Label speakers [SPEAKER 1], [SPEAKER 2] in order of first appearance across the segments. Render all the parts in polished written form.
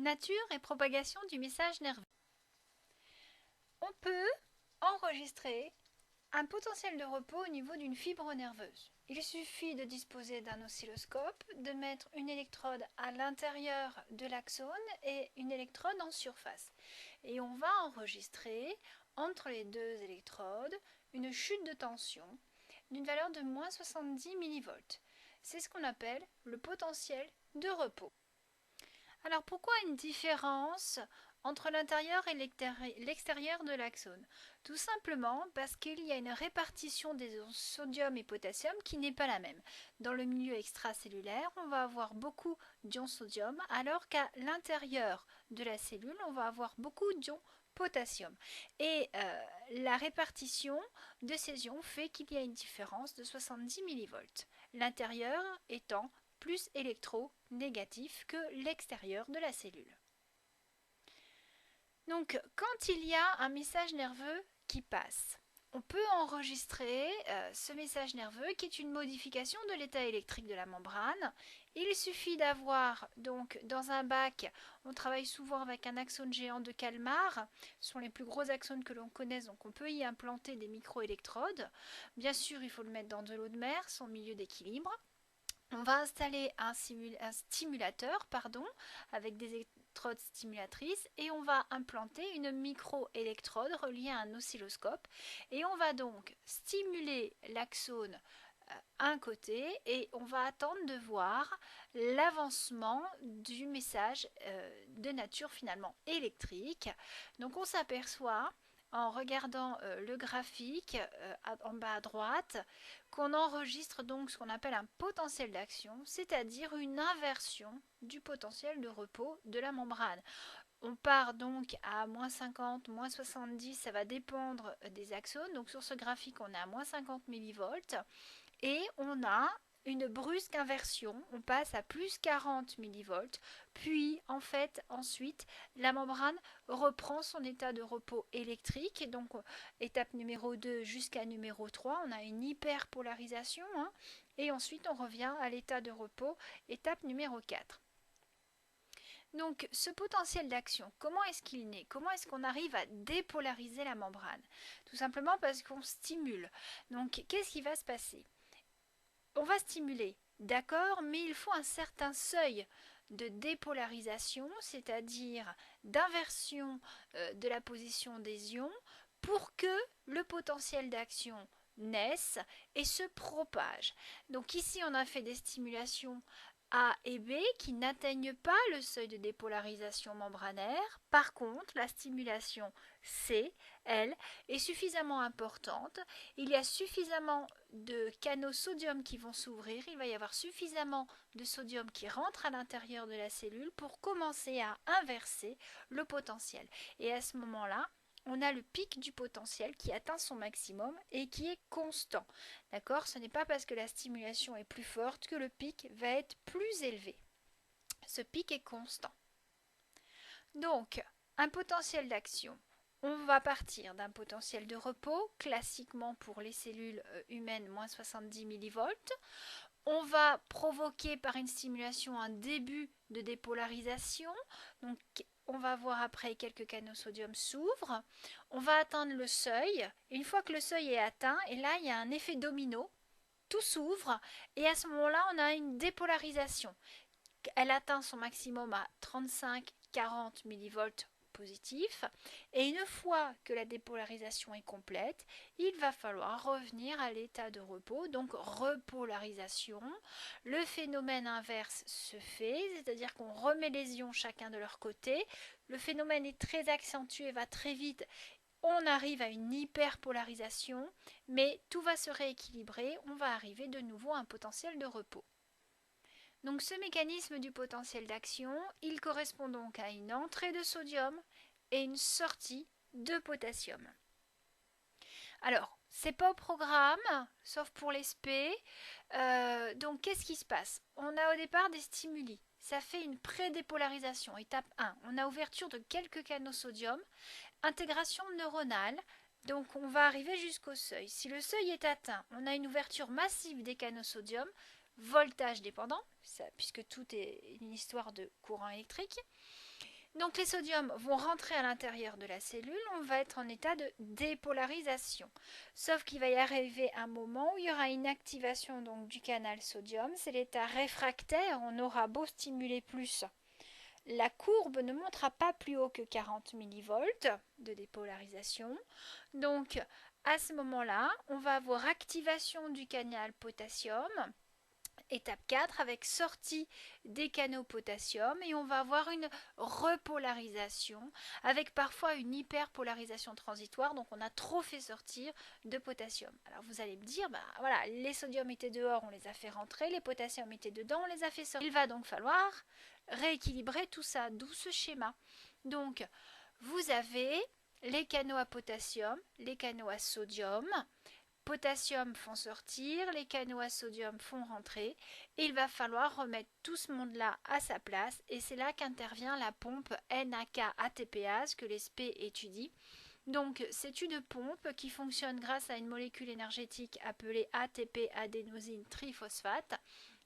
[SPEAKER 1] Nature et propagation du message nerveux. On peut enregistrer un potentiel de repos au niveau d'une fibre nerveuse. Il suffit de disposer d'un oscilloscope, de mettre une électrode à l'intérieur de l'axone et une électrode en surface. Et on va enregistrer entre les deux électrodes une chute de tension d'une valeur de moins 70 millivolts. C'est ce qu'on appelle le potentiel de repos. Alors pourquoi une différence entre l'intérieur et l'extérieur de l'axone? Tout simplement parce qu'il y a une répartition des ions sodium et potassium qui n'est pas la même. Dans le milieu extracellulaire, on va avoir beaucoup d'ions sodium, alors qu'à l'intérieur de la cellule, on va avoir beaucoup d'ions potassium. Et la répartition de ces ions fait qu'il y a une différence de 70 millivolts. L'intérieur étant plus électronégatif que l'extérieur de la cellule. Donc, quand il y a un message nerveux qui passe, on peut enregistrer ce message nerveux qui est une modification de l'état électrique de la membrane. Il suffit d'avoir, donc, dans un bac, on travaille souvent avec un axone géant de Kalmar, ce sont les plus gros axones que l'on connaisse, donc on peut y implanter des microélectrodes. Bien sûr, il faut le mettre dans de l'eau de mer, son milieu d'équilibre. On va installer un stimulateur avec des électrodes stimulatrices et on va implanter une microélectrode reliée à un oscilloscope et on va donc stimuler l'axone un côté et on va attendre de voir l'avancement du message de nature finalement électrique. Donc on s'aperçoit en regardant le graphique en bas à droite qu'on enregistre donc ce qu'on appelle un potentiel d'action, c'est-à-dire une inversion du potentiel de repos de la membrane. On part donc à moins 50, moins 70, ça va dépendre des axones. Donc sur ce graphique, on est à moins 50 millivolts et on a une brusque inversion, on passe à plus 40 millivolts, puis en fait ensuite la membrane reprend son état de repos électrique, et donc étape numéro 2 jusqu'à numéro 3, on a une hyperpolarisation, et ensuite on revient à l'état de repos, étape numéro 4. Donc ce potentiel d'action, comment est-ce qu'il naît? Comment est-ce qu'on arrive à dépolariser la membrane? Tout simplement parce qu'on stimule. Donc qu'est-ce qui va se passer? On va stimuler, d'accord, mais il faut un certain seuil de dépolarisation, c'est-à-dire d'inversion de la position des ions, pour que le potentiel d'action naisse et se propage. Donc ici, on a fait des stimulations A et B qui n'atteignent pas le seuil de dépolarisation membranaire. Par contre, la stimulation C, elle, est suffisamment importante. Il y a suffisamment de canaux sodium qui vont s'ouvrir. Il va y avoir suffisamment de sodium qui rentre à l'intérieur de la cellule pour commencer à inverser le potentiel. Et à ce moment-là, on a le pic du potentiel qui atteint son maximum et qui est constant. D'accord? Ce n'est pas parce que la stimulation est plus forte que le pic va être plus élevé. Ce pic est constant. Donc, un potentiel d'action. On va partir d'un potentiel de repos, classiquement pour les cellules humaines, moins 70 millivolts. On va provoquer par une stimulation un début de dépolarisation. Donc, on va voir après quelques canaux sodium s'ouvrent. On va atteindre le seuil. Une fois que le seuil est atteint, et là, il y a un effet domino. Tout s'ouvre et à ce moment-là, on a une dépolarisation. Elle atteint son maximum à 35-40 millivolts positifs. Et une fois que la dépolarisation est complète, il va falloir revenir à l'état de repos, donc repolarisation. Le phénomène inverse se fait, c'est-à-dire qu'on remet les ions chacun de leur côté. Le phénomène est très accentué, va très vite. On arrive à une hyperpolarisation, mais tout va se rééquilibrer, on va arriver de nouveau à un potentiel de repos. Donc ce mécanisme du potentiel d'action, il correspond donc à une entrée de sodium et une sortie de potassium. Alors, c'est pas au programme, sauf pour les SP. Donc qu'est-ce qui se passe? On a au départ des stimuli. Ça fait une prédépolarisation, étape 1. On a ouverture de quelques canaux sodium, intégration neuronale. Donc on va arriver jusqu'au seuil. Si le seuil est atteint, on a une ouverture massive des canaux sodium. voltage dépendant, puisque tout est une histoire de courant électrique. Donc les sodiums vont rentrer à l'intérieur de la cellule, on va être en état de dépolarisation. Sauf qu'il va y arriver un moment où il y aura une activation donc, du canal sodium, c'est l'état réfractaire, on aura beau stimuler plus. La courbe ne montera pas plus haut que 40 millivolts de dépolarisation. Donc à ce moment-là, on va avoir activation du canal potassium. Étape 4 avec sortie des canaux potassium et on va avoir une repolarisation avec parfois une hyperpolarisation transitoire, donc on a trop fait sortir de potassium. Alors vous allez me dire, voilà, les sodiums étaient dehors, on les a fait rentrer, les potassiums étaient dedans, on les a fait sortir. Il va donc falloir rééquilibrer tout ça, d'où ce schéma. Donc vous avez les canaux à potassium, les canaux à sodium. Potassium font sortir, les canaux à sodium font rentrer et il va falloir remettre tout ce monde-là à sa place et c'est là qu'intervient la pompe NAK-ATPase que l'ESP étudie. Donc c'est une pompe qui fonctionne grâce à une molécule énergétique appelée ATP-adénosine triphosphate.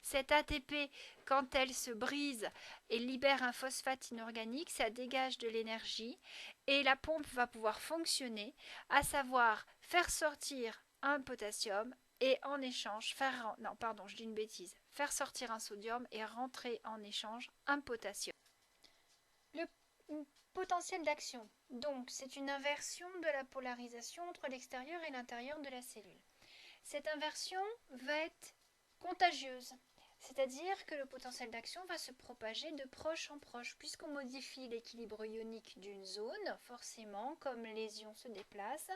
[SPEAKER 1] Cette ATP, quand elle se brise et libère un phosphate inorganique, ça dégage de l'énergie et la pompe va pouvoir fonctionner, à savoir faire sortir un potassium et en échange faire sortir un sodium et rentrer en échange un potassium. Le potentiel d'action, donc c'est une inversion de la polarisation entre l'extérieur et l'intérieur de la cellule. Cette inversion va être contagieuse, c'est-à-dire que le potentiel d'action va se propager de proche en proche. Puisqu'on modifie l'équilibre ionique d'une zone, forcément, comme les ions se déplacent,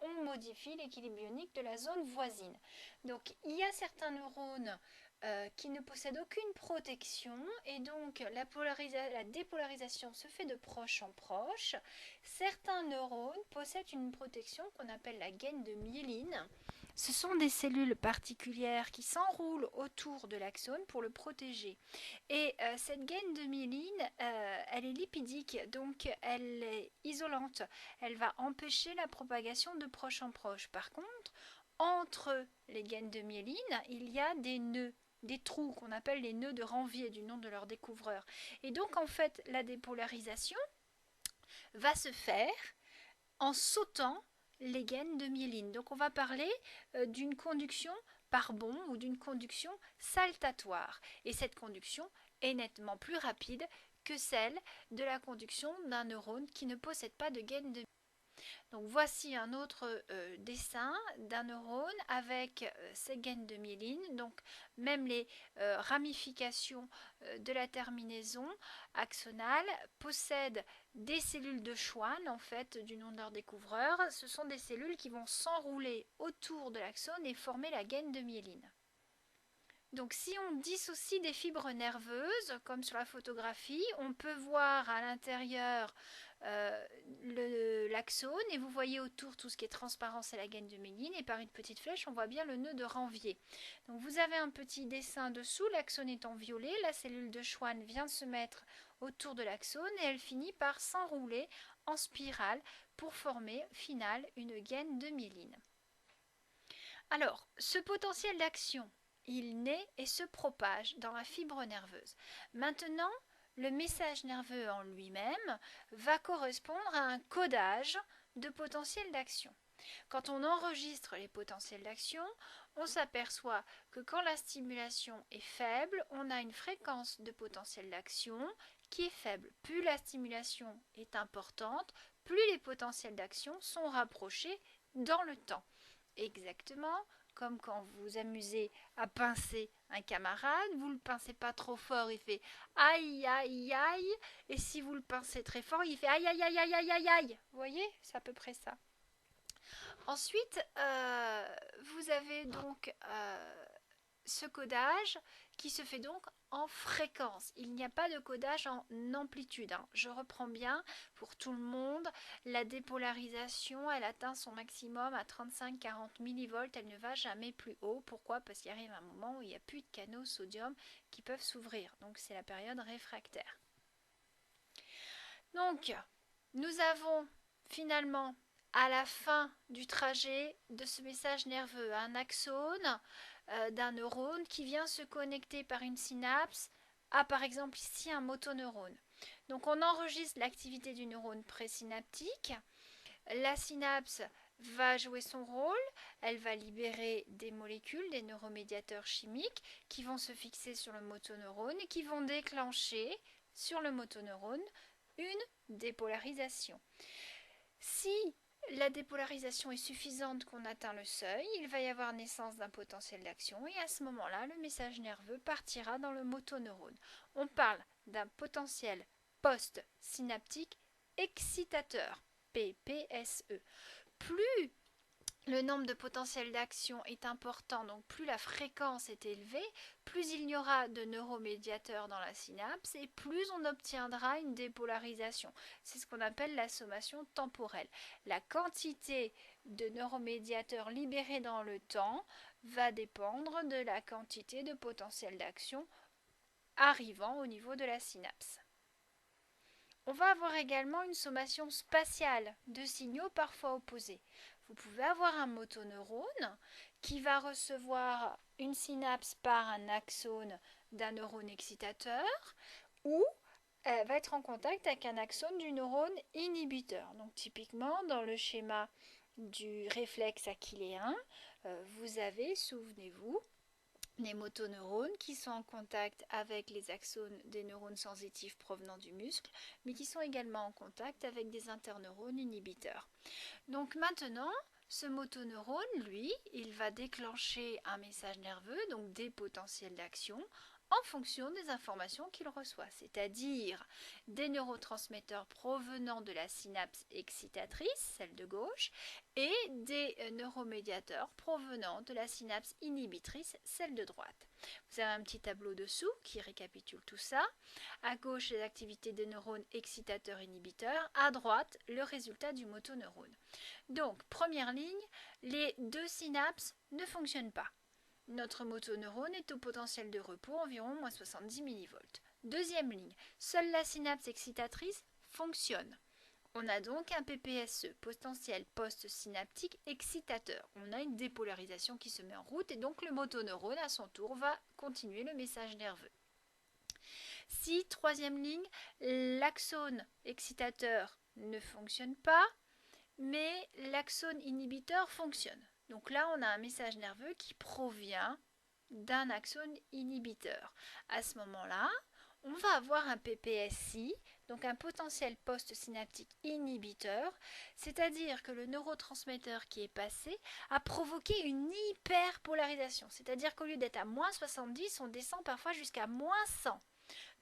[SPEAKER 1] on modifie l'équilibre ionique de la zone voisine. Donc il y a certains neurones qui ne possèdent aucune protection et donc la dépolarisation se fait de proche en proche. Certains neurones possèdent une protection qu'on appelle la gaine de myéline. Ce sont des cellules particulières qui s'enroulent autour de l'axone pour le protéger. Et cette gaine de myéline, elle est lipidique, donc elle est isolante. Elle va empêcher la propagation de proche en proche. Par contre, entre les gaines de myéline, il y a des nœuds, des trous qu'on appelle les nœuds de Ranvier, du nom de leur découvreur. Et donc, en fait, la dépolarisation va se faire en sautant les gaines de myéline. Donc on va parler d'une conduction par bond ou d'une conduction saltatoire. Et cette conduction est nettement plus rapide que celle de la conduction d'un neurone qui ne possède pas de gaine de myéline. Donc voici un autre dessin d'un neurone avec ses gaines de myéline. Donc même les ramifications de la terminaison axonale possèdent des cellules de Schwann, en fait, du nom de leur découvreur. Ce sont des cellules qui vont s'enrouler autour de l'axone et former la gaine de myéline. Donc si on dissocie des fibres nerveuses, comme sur la photographie, on peut voir à l'intérieur l'axone et vous voyez autour tout ce qui est transparent, c'est la gaine de myéline et par une petite flèche on voit bien le nœud de Ranvier. Donc vous avez un petit dessin dessous, l'axone est en violet, la cellule de Schwann vient de se mettre autour de l'axone et elle finit par s'enrouler en spirale pour former au final une gaine de myéline. Alors ce potentiel d'action, il naît et se propage dans la fibre nerveuse. Maintenant, le message nerveux en lui-même va correspondre à un codage de potentiel d'action. Quand on enregistre les potentiels d'action, on s'aperçoit que quand la stimulation est faible, on a une fréquence de potentiel d'action qui est faible. Plus la stimulation est importante, plus les potentiels d'action sont rapprochés dans le temps. Exactement comme quand vous vous amusez à pincer un camarade, vous ne le pincez pas trop fort, il fait aïe aïe aïe, et si vous le pincez très fort, il fait aïe aïe aïe aïe aïe aïe aïe. Vous voyez, c'est à peu près ça. Ensuite, vous avez donc ce codage qui se fait donc en fréquence. Il n'y a pas de codage en amplitude. Je reprends bien pour tout le monde. La dépolarisation, elle atteint son maximum à 35-40 millivolts. Elle ne va jamais plus haut. Pourquoi? Parce qu'il arrive un moment où il n'y a plus de canaux sodium qui peuvent s'ouvrir. Donc c'est la période réfractaire. Donc, nous avons finalement à la fin du trajet de ce message nerveux un axone d'un neurone qui vient se connecter par une synapse à par exemple ici un motoneurone. Donc on enregistre l'activité du neurone présynaptique. La synapse va jouer son rôle, elle va libérer des molécules, des neuromédiateurs chimiques qui vont se fixer sur le motoneurone et qui vont déclencher sur le motoneurone une dépolarisation. Si la dépolarisation est suffisante qu'on atteint le seuil, il va y avoir naissance d'un potentiel d'action et à ce moment-là, le message nerveux partira dans le motoneurone. On parle d'un potentiel post-synaptique excitateur, PPSE. Plus le nombre de potentiels d'action est important, donc plus la fréquence est élevée, plus il y aura de neuromédiateurs dans la synapse et plus on obtiendra une dépolarisation. C'est ce qu'on appelle la sommation temporelle. La quantité de neuromédiateurs libérés dans le temps va dépendre de la quantité de potentiels d'action arrivant au niveau de la synapse. On va avoir également une sommation spatiale de signaux parfois opposés. Vous pouvez avoir un motoneurone qui va recevoir une synapse par un axone d'un neurone excitateur ou elle va être en contact avec un axone du neurone inhibiteur. Donc typiquement dans le schéma du réflexe achilléen, vous avez, souvenez-vous, les motoneurones qui sont en contact avec les axones des neurones sensitifs provenant du muscle, mais qui sont également en contact avec des interneurones inhibiteurs. Donc maintenant, ce motoneurone, lui, il va déclencher un message nerveux, donc des potentiels d'action, en fonction des informations qu'il reçoit, c'est-à-dire des neurotransmetteurs provenant de la synapse excitatrice, celle de gauche, et des neuromédiateurs provenant de la synapse inhibitrice, celle de droite. Vous avez un petit tableau dessous qui récapitule tout ça. À gauche, les activités des neurones excitateurs inhibiteurs. À droite, le résultat du motoneurone. Donc, première ligne, les deux synapses ne fonctionnent pas. Notre motoneurone est au potentiel de repos environ moins 70 mV. Deuxième ligne, seule la synapse excitatrice fonctionne. On a donc un PPSE, potentiel post-synaptique excitateur. On a une dépolarisation qui se met en route et donc le motoneurone à son tour va continuer le message nerveux. Si, troisième ligne, l'axone excitateur ne fonctionne pas, mais l'axone inhibiteur fonctionne. Donc là, on a un message nerveux qui provient d'un axone inhibiteur. À ce moment-là, on va avoir un PPSI, donc un potentiel post-synaptique inhibiteur, c'est-à-dire que le neurotransmetteur qui est passé a provoqué une hyperpolarisation, c'est-à-dire qu'au lieu d'être à moins 70, on descend parfois jusqu'à moins 100.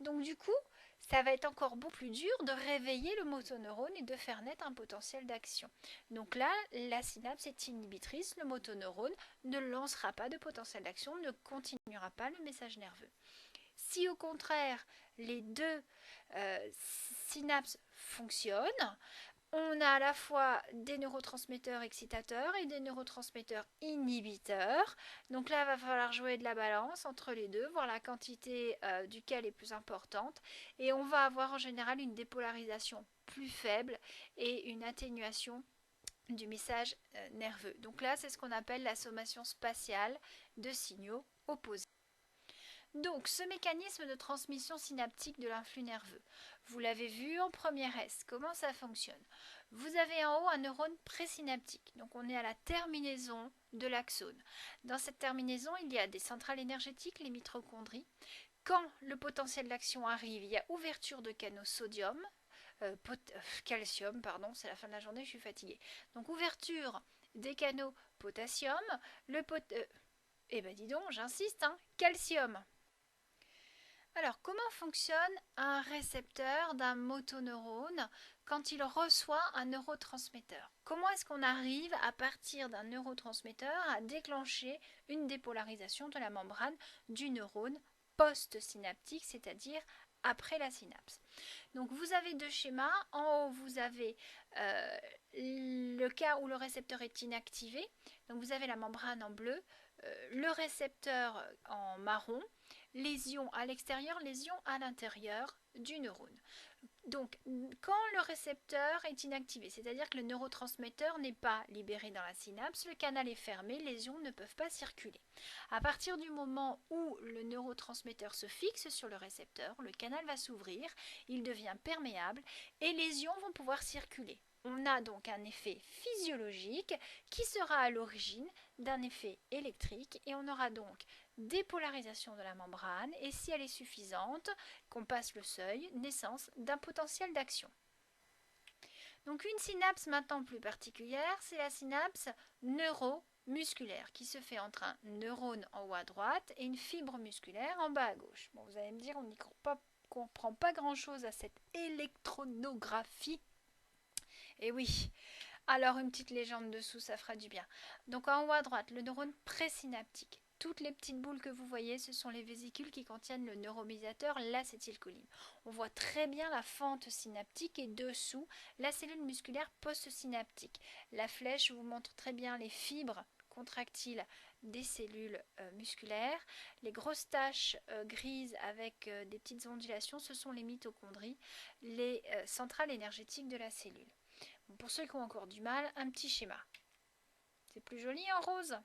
[SPEAKER 1] Donc du coup, ça va être encore beaucoup plus dur de réveiller le motoneurone et de faire naître un potentiel d'action. Donc là, la synapse est inhibitrice, le motoneurone ne lancera pas de potentiel d'action, ne continuera pas le message nerveux. Si au contraire, les deux synapses fonctionnent, on a à la fois des neurotransmetteurs excitateurs et des neurotransmetteurs inhibiteurs. Donc là, il va falloir jouer de la balance entre les deux, voir la quantité duquel est plus importante. Et on va avoir en général une dépolarisation plus faible et une atténuation du message nerveux. Donc là, c'est ce qu'on appelle la sommation spatiale de signaux opposés. Donc, ce mécanisme de transmission synaptique de l'influx nerveux, vous l'avez vu en première S, comment ça fonctionne? Vous avez en haut un neurone présynaptique, donc on est à la terminaison de l'axone. Dans cette terminaison, il y a des centrales énergétiques, les mitochondries. Quand le potentiel d'action arrive, il y a ouverture de canaux sodium, calcium, pardon, c'est la fin de la journée, je suis fatiguée. Donc ouverture des canaux potassium, dis donc, j'insiste, calcium. Alors, comment fonctionne un récepteur d'un motoneurone quand il reçoit un neurotransmetteur? Comment est-ce qu'on arrive à partir d'un neurotransmetteur à déclencher une dépolarisation de la membrane du neurone post-synaptique, c'est-à-dire après la synapse? Donc vous avez deux schémas. En haut, vous avez le cas où le récepteur est inactivé. Donc vous avez la membrane en bleu, le récepteur en marron, lésion à l'extérieur, lésion à l'intérieur, du neurone. Donc, quand le récepteur est inactivé, c'est-à-dire que le neurotransmetteur n'est pas libéré dans la synapse, le canal est fermé, les ions ne peuvent pas circuler. À partir du moment où le neurotransmetteur se fixe sur le récepteur, le canal va s'ouvrir, il devient perméable et les ions vont pouvoir circuler. On a donc un effet physiologique qui sera à l'origine d'un effet électrique et on aura donc dépolarisation de la membrane et si elle est suffisante, qu'on passe le seuil, naissance d'un potentiel d'action. Donc une synapse maintenant plus particulière, c'est la synapse neuromusculaire qui se fait entre un neurone en haut à droite et une fibre musculaire en bas à gauche. Bon, vous allez me dire, on n'y comprend pas grand-chose à cette électronographie. Et oui, alors une petite légende dessous, ça fera du bien. Donc en haut à droite, le neurone présynaptique. Toutes les petites boules que vous voyez, ce sont les vésicules qui contiennent le neuromédiateur, l'acétylcholine. On voit très bien la fente synaptique et dessous, la cellule musculaire postsynaptique. La flèche vous montre très bien les fibres contractiles des cellules musculaires. Les grosses taches grises avec des petites ondulations, ce sont les mitochondries, les centrales énergétiques de la cellule. Pour ceux qui ont encore du mal, un petit schéma. C'est plus joli en rose.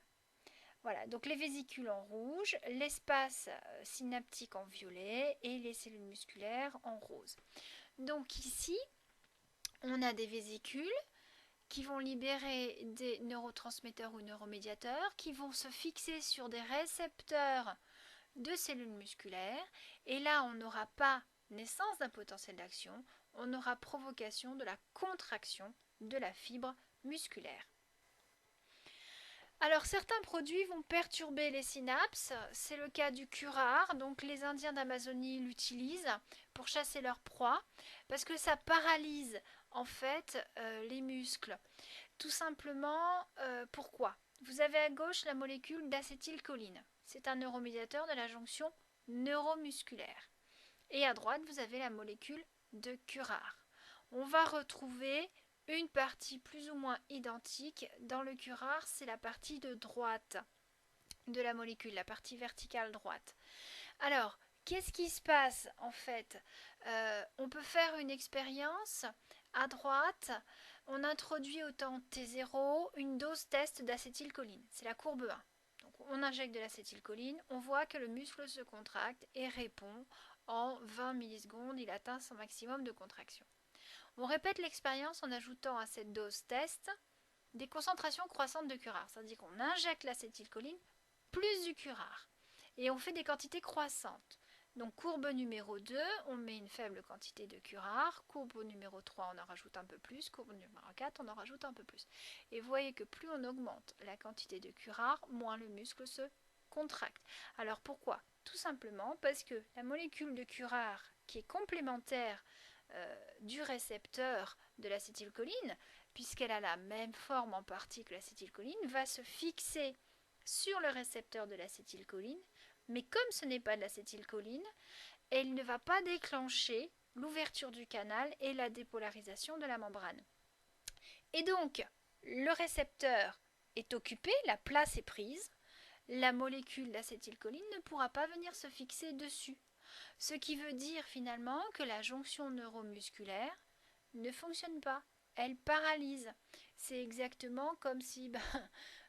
[SPEAKER 1] Voilà, donc les vésicules en rouge, l'espace synaptique en violet et les cellules musculaires en rose. Donc ici, on a des vésicules qui vont libérer des neurotransmetteurs ou neuromédiateurs qui vont se fixer sur des récepteurs de cellules musculaires. Et là, on n'aura pas naissance d'un potentiel d'action, on aura provocation de la contraction de la fibre musculaire. Alors certains produits vont perturber les synapses, c'est le cas du curare, donc les Indiens d'Amazonie l'utilisent pour chasser leurs proies, parce que ça paralyse en fait les muscles. Tout simplement, pourquoi? Vous avez à gauche la molécule d'acétylcholine, c'est un neuromédiateur de la jonction neuromusculaire. Et à droite, vous avez la molécule de curare. On va retrouver une partie plus ou moins identique. Dans le curare, c'est la partie de droite de la molécule, la partie verticale droite. Alors, qu'est-ce qui se passe en fait? On peut faire une expérience. À droite, on introduit au temps T0 une dose test d'acétylcholine. C'est la courbe 1. Donc, on injecte de l'acétylcholine, on voit que le muscle se contracte et répond. En 20 millisecondes, il atteint son maximum de contraction. On répète l'expérience en ajoutant à cette dose test des concentrations croissantes de curare. C'est-à-dire qu'on injecte l'acétylcholine plus du curare. Et on fait des quantités croissantes. Donc courbe numéro 2, on met une faible quantité de curare. Courbe numéro 3, on en rajoute un peu plus. Courbe numéro 4, on en rajoute un peu plus. Et vous voyez que plus on augmente la quantité de curare, moins le muscle se contracte. Alors pourquoi? Tout simplement parce que la molécule de curare, qui est complémentaire du récepteur de l'acétylcholine, puisqu'elle a la même forme en partie que l'acétylcholine, va se fixer sur le récepteur de l'acétylcholine, mais comme ce n'est pas de l'acétylcholine, elle ne va pas déclencher l'ouverture du canal et la dépolarisation de la membrane. Et donc, le récepteur est occupé, la place est prise, la molécule d'acétylcholine ne pourra pas venir se fixer dessus. Ce qui veut dire finalement que la jonction neuromusculaire ne fonctionne pas, elle paralyse. C'est exactement comme si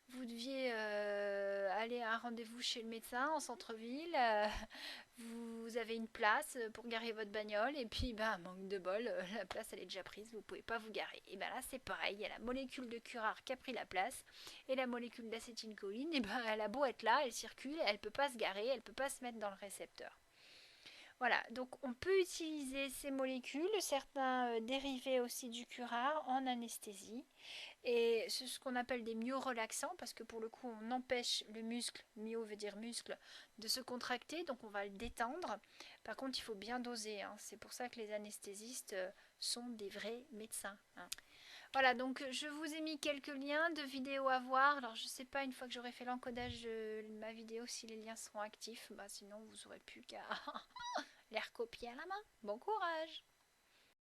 [SPEAKER 1] vous deviez aller à un rendez-vous chez le médecin en centre-ville, vous avez une place pour garer votre bagnole et puis manque de bol, la place elle est déjà prise, vous ne pouvez pas vous garer. Et là c'est pareil, il y a la molécule de curare qui a pris la place et la molécule d'acétylcholine, elle a beau être là, elle circule, elle ne peut pas se garer, elle ne peut pas se mettre dans le récepteur. Voilà, donc on peut utiliser ces molécules, certains dérivés aussi du curare en anesthésie. Et c'est ce qu'on appelle des myorelaxants parce que pour le coup on empêche le muscle, myo veut dire muscle, de se contracter, donc on va le détendre. Par contre il faut bien doser, hein. C'est pour ça que les anesthésistes sont des vrais médecins, hein. Voilà, donc je vous ai mis quelques liens de vidéos à voir. Alors je ne sais pas une fois que j'aurai fait l'encodage de ma vidéo si les liens seront actifs, sinon vous n'aurez plus qu'à les recopier à la main. Bon courage!